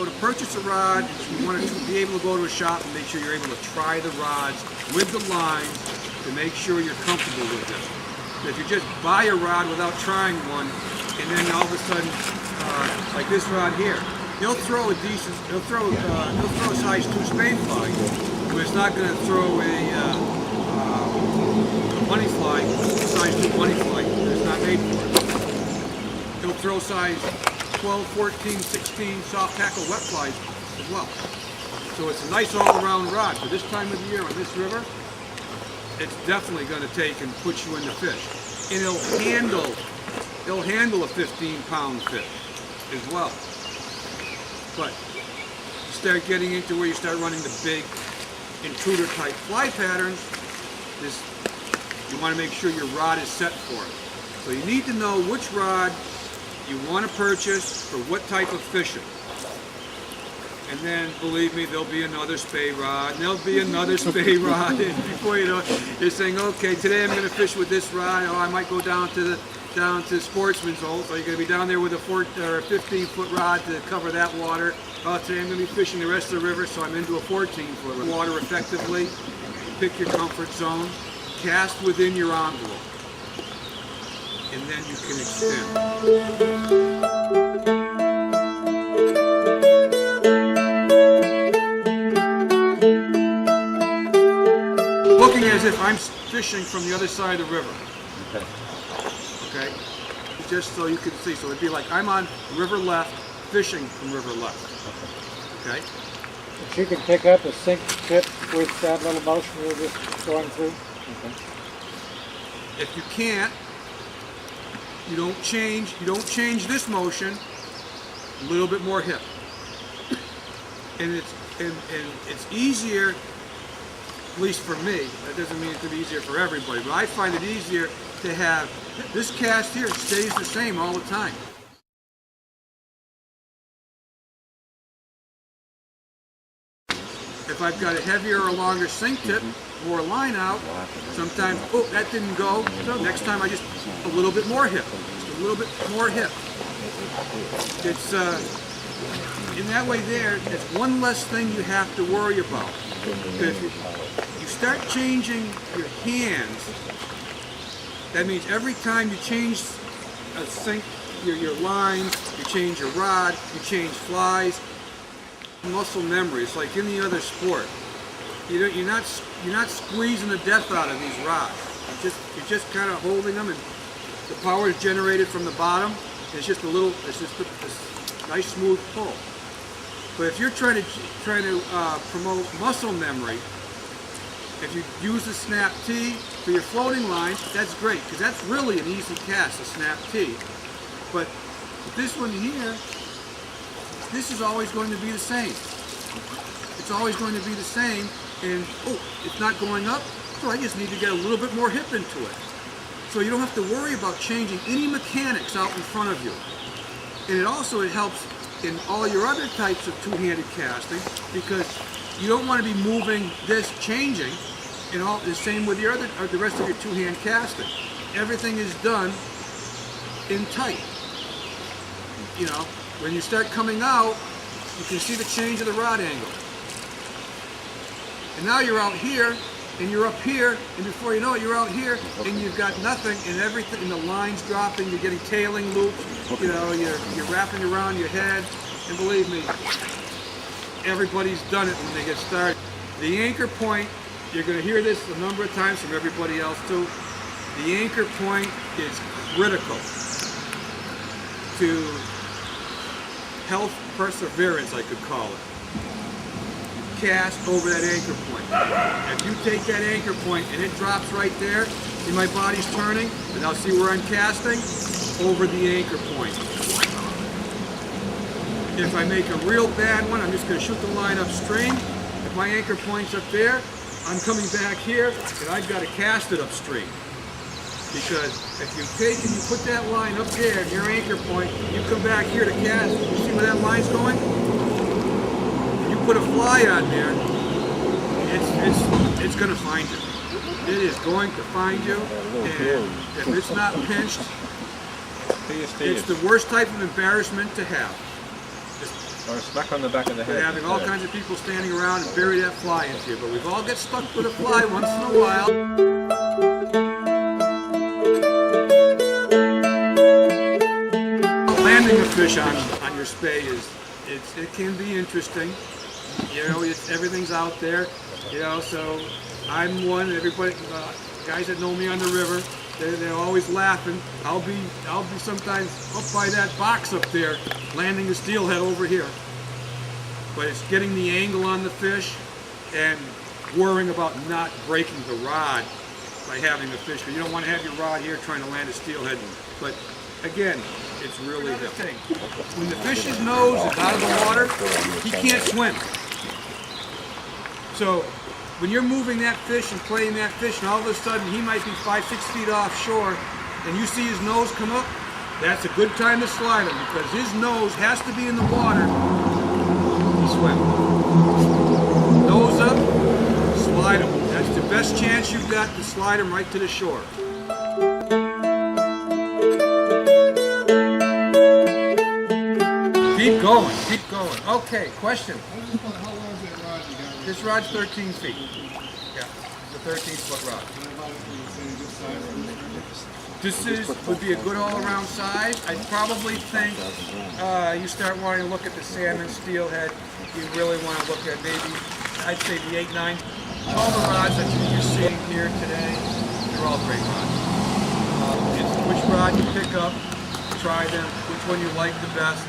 go to purchase a rod, you want to be able to go to a shop and make sure you're able to try the rods with the lines to make sure you're comfortable with them. If you just buy a rod without trying one, and then all of a sudden, like this rod here, he'll throw a decent, he'll throw a size 2 Spey fly, but it's not going to throw a money fly, size 2 money fly. It's not made for it. He'll throw size 12, 14, 16 soft tackle wet flies as well. So it's a nice all-around rod. For this time of the year on this river, it's definitely going to take and put you in the fish. And it'll handle a 15-pound fish as well. But you start getting into where you start running the big intruder type fly patterns, you want to make sure your rod is set for it. So you need to know which rod you want to purchase for what type of fishing. And then, believe me, there'll be another Spey rod, and there'll be another Spey rod, and before you know, you're saying, okay, today I'm going to fish with this rod, or I might go down to Sportsman's Hole, so you're going to be down there with a 15-foot rod to cover that water. Oh, today I'm going to be fishing the rest of the river, so I'm into a 14-foot water effectively. Pick your comfort zone, cast within your envelope, and then you can extend. Looking as if I'm fishing from the other side of the river. Okay. Okay? Just so you can see. So it'd be like I'm on river left, fishing from river left. Okay? But you can pick up a sink tip with that little motion you're just going through? Okay. If you can't, you don't change this motion, a little bit more hip. And it's easier, at least for me, that doesn't mean it's going to be easier for everybody, but I find it easier to have this cast here stays the same all the time. If I've got a heavier or longer sink tip, more line out, sometimes, oh, that didn't go, so next time I just a little bit more hip, just a little bit more hip. It's, in that way there, it's one less thing you have to worry about. If you start changing your hands, that means every time you change a sink, your lines, you change your rod, you change flies, muscle memory. It's like any other sport. You're not squeezing the death out of these rods. You're just kind of holding them, and the power is generated from the bottom. It's just a nice smooth pull. But if you're trying to promote muscle memory, if you use the snap tee for your floating lines, that's great, because that's really an easy cast, a snap tee. But with this one here, this is always going to be the same. It's always going to be the same, and oh, it's not going up, so I just need to get a little bit more hip into it. So you don't have to worry about changing any mechanics out in front of you. And it helps in all your other types of two-handed casting, because you don't want to be moving this, changing, and all the same with your the rest of your two-hand casting. Everything is done in tight. You know, when you start coming out, you can see the change of the rod angle. And now you're out here, and you're up here, and before you know it, you're out here, and you've got nothing, and everything, and the line's dropping, you're getting tailing loops, you know, you're wrapping around your head, and believe me, everybody's done it when they get started. The anchor point, you're going to hear this a number of times from everybody else too, the anchor point is critical to health perseverance, I could call it. Cast over that anchor point. If you take that anchor point and it drops right there, see my body's turning, and I'll see where I'm casting, over the anchor point. If I make a real bad one, I'm just going to shoot the line upstream. If my anchor point's up there, I'm coming back here, and I've got to cast it upstream. Because if you take and you put that line up there, your anchor point, you come back here to cast, you see where that line's going? You put a fly on there, it's going to find you. It is going to find you, and if it's not pinched, it's the worst type of embarrassment to have. Or a smack on the back of the head. Having all kinds of people standing around and bury that fly into you, but we've all get stuck with a fly once in a while. Landing a fish on your spey it can be interesting. You know, everything's out there. You know, so I'm one. Everybody, guys that know me on the river, they're always laughing. I'll be sometimes up by that box up there, landing the steelhead over here. But it's getting the angle on the fish and worrying about not breaking the rod by having the fish. Because you don't want to have your rod here trying to land a steelhead. But again, it's really the thing. When the fish's nose is out of the water, he can't swim. So when you're moving that fish and playing that fish, and all of a sudden he might be 5-6 feet offshore, and you see his nose come up, that's a good time to slide him, because his nose has to be in the water to swim. Nose up, slide him. That's the best chance you've got to slide him right to the shore. Keep going, keep going. Okay, question. How long is that rod you got? This rod's 13 feet. Yeah, it's a 13-foot rod. This would be a good all-around size. I'd probably think you start wanting to look at the salmon steelhead. You really want to look at maybe, I'd say the 8-9. All the rods that you're seeing here today, they're all great rods. It's which rod you pick up, try them, which one you like the best.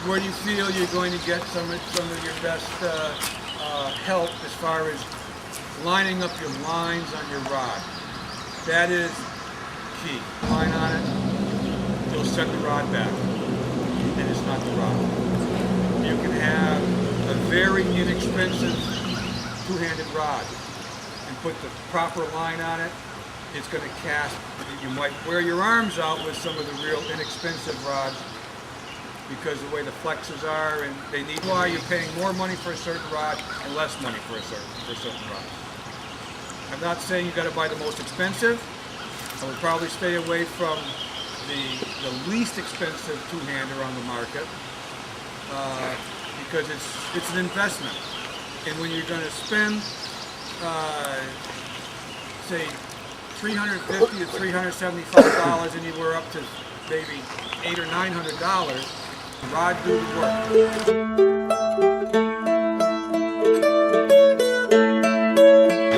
Where do you feel you're going to get some of your best help as far as lining up your lines on your rod? That is key. Line on it, you'll set the rod back, and it's not the rod. You can have a very inexpensive two-handed rod and put the proper line on it. It's going to cast. You might wear your arms out with some of the real inexpensive rods, because the way the flexes are, and they need why you're paying more money for a certain rod and less money for a certain rod. I'm not saying you got to buy the most expensive. I would probably stay away from the least expensive two-hander on the market, because it's an investment. And when you're going to spend, say, $350 to $375 anywhere up to maybe $800 or $900, rod do the work. You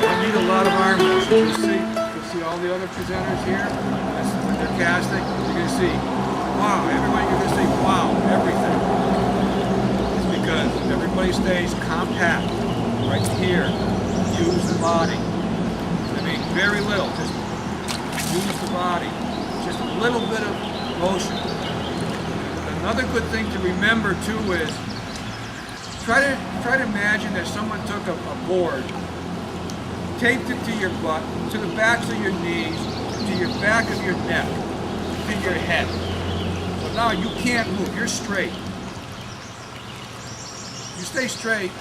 don't need a lot of arm muscle. You'll see all the other presenters here. That's when they're casting. You're going to see, wow, everybody, you're going to say, wow, everything. It's because everybody stays compact right here. Use the body. I mean, very little. Just use the body. Just a little bit of motion. Another good thing to remember too is try to imagine that someone took a board, taped it to your butt, to the backs of your knees, to your back of your neck, to your head. So now you can't move, you're straight. You stay straight,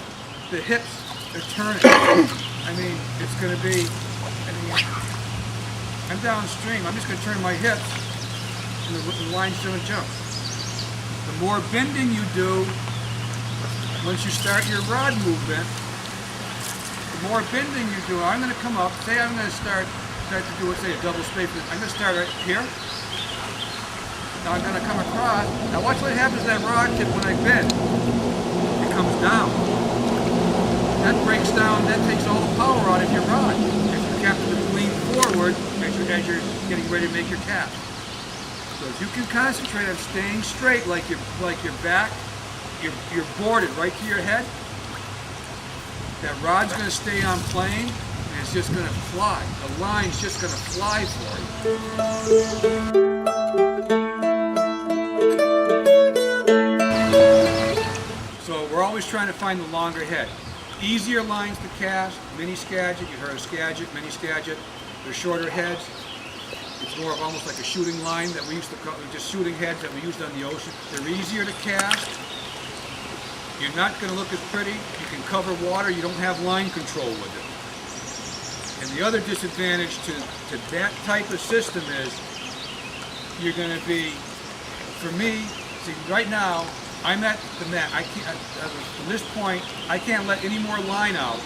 the hips are turning. I mean, it's going to be, I'm downstream, I'm just going to turn my hips and the line's going to jump. The more bending you do, once you start your rod movement, the more bending you do. I'm going to come up, say I'm going to start to do, say, a double spey. I'm going to start right here. Now I'm going to come across. Now watch what happens to that rod tip when I bend. It comes down. That breaks down, that takes all the power out of your rod. If you have to lean forward as you're getting ready to make your cast. So if you can concentrate on staying straight, like your back, you're boarded right to your head, that rod's going to stay on plane, and it's just going to fly. The line's just going to fly for you. So we're always trying to find the longer head. Easier lines to cast, mini Skagit, you heard of Skagit, mini Skagit. They're shorter heads. It's more of almost like a shooting line that we used to call, just shooting heads that we used on the ocean. They're easier to cast. You're not going to look as pretty. You can cover water. You don't have line control with it. And the other disadvantage to that type of system is you're going to be, for me, see right now, I'm at the mat. I can't, from this point, I can't let any more line out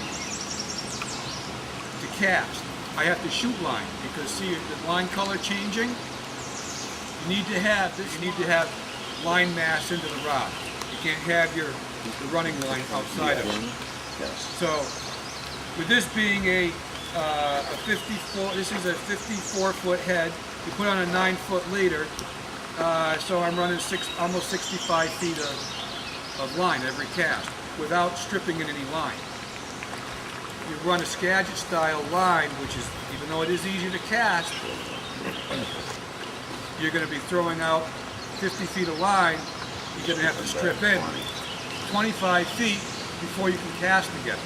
to cast. I have to shoot line because see the line color changing. You need to have line mass into the rod. You can't have the running line outside of it. So with this being a 54, this is a 54-foot head. You put on a 9-foot leader. So I'm running almost 65 feet of line every cast without stripping in any line. You run a Skagit style line, which is, even though it is easy to cast, you're going to be throwing out 50 feet of line. You're going to have to strip in 25 feet before you can cast again.